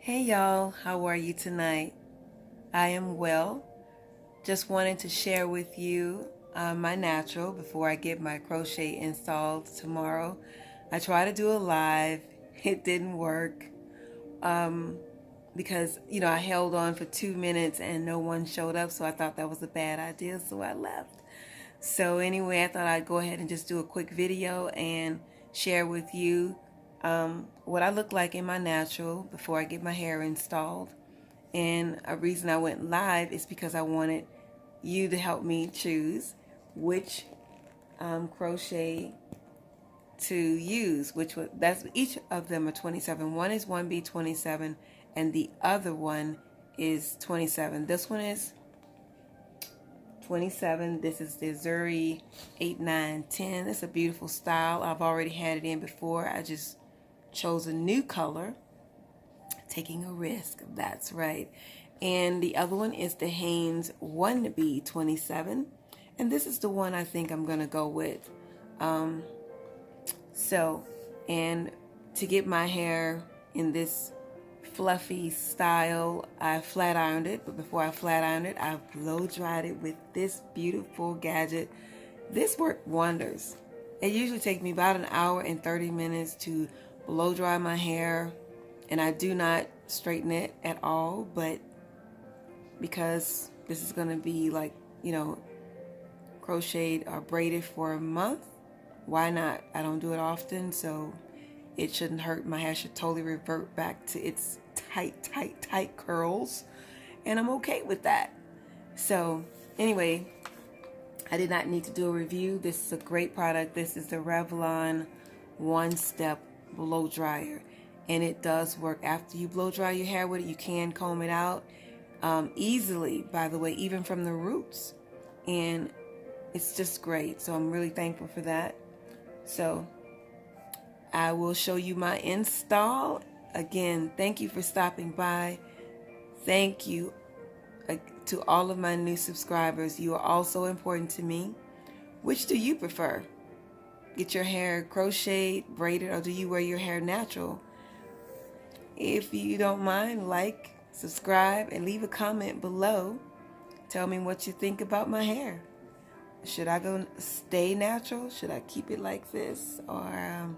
Hey y'all, how are you tonight? I am well. Just wanted to share with you my natural before I get my crochet installed tomorrow. I tried to do a live, it didn't work because I held on for 2 minutes and no one showed up, so I thought that was a bad idea, so I left. So anyway, I thought I'd go ahead and just do a quick video and share with you what I look like in my natural before I get my hair installed. And a reason I went live is because I wanted you to help me choose which crochet to use, that's each of them are 27. One is 1B 27 and the other one is 27. This one is 27. This is the Zuri 8, 9, 10. It's a beautiful style. I've already had it in before. I just chose a new color. Taking a risk. That's right. And the other one is the Hanes 1B 27. And this is the one I think I'm going to go with. And to get my hair in this fluffy style, I flat ironed it, but before I flat ironed it, I blow dried it with this beautiful gadget. This worked wonders. It usually takes me about an hour and 30 minutes to blow dry my hair, and I do not straighten it at all, but because this is going to be like, crocheted or braided for a month, why not? I don't do it often, so it shouldn't hurt. My hair should totally revert back to its tight curls, and I'm okay with that. So anyway, I did not need to do a review. This is a great product. This is the Revlon One Step Blow Dryer, and it does work. After you blow dry your hair with it, you can comb it out easily, by the way, even from the roots, and it's just great. So I'm really thankful for that. So I will show you my install. Again, thank you for stopping by. Thank you to all of my new subscribers. You are all so important to me. Which do you prefer? Get your hair crocheted, braided, or do you wear your hair natural? If you don't mind, like, subscribe, and leave a comment below. Tell me what you think about my hair. Should I stay natural? Should I keep it like this? Or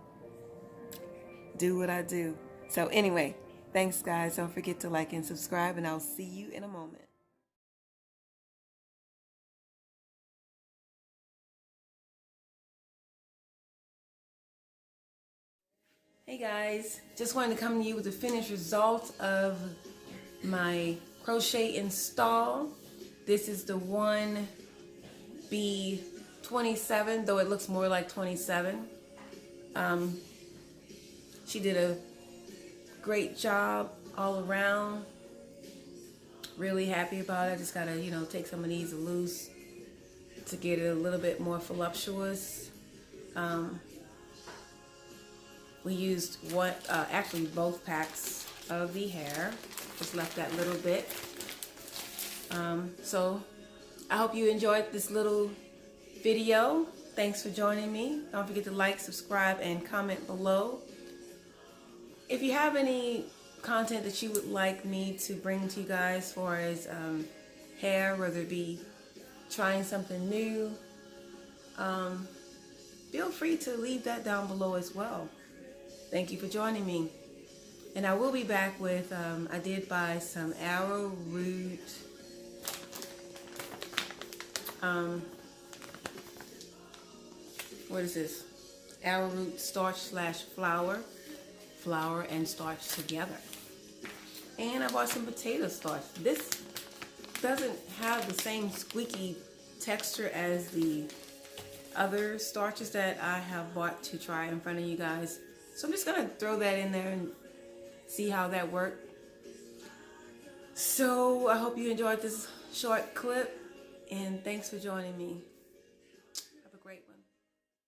do what I do? So anyway, thanks guys. Don't forget to like and subscribe, and I'll see you in a moment. Hey guys, just wanted to come to you with the finished result of my crochet install. This is the 1B 27, though it looks more like 27. She did a great job all around. Really happy about it. Just gotta, take some of these loose to get it a little bit more voluptuous. We used actually both packs of the hair. Just left that little bit. So I hope you enjoyed this little video. Thanks for joining me. Don't forget to like, subscribe, and comment below. If you have any content that you would like me to bring to you guys as far as hair, whether it be trying something new, feel free to leave that down below as well. Thank you for joining me. And I will be back with, I did buy some arrowroot, what is this? Arrowroot starch / flour and starch together. And I bought some potato starch. This doesn't have the same squeaky texture as the other starches that I have bought to try in front of you guys. So I'm just gonna throw that in there and see how that worked. So I hope you enjoyed this short clip, and thanks for joining me.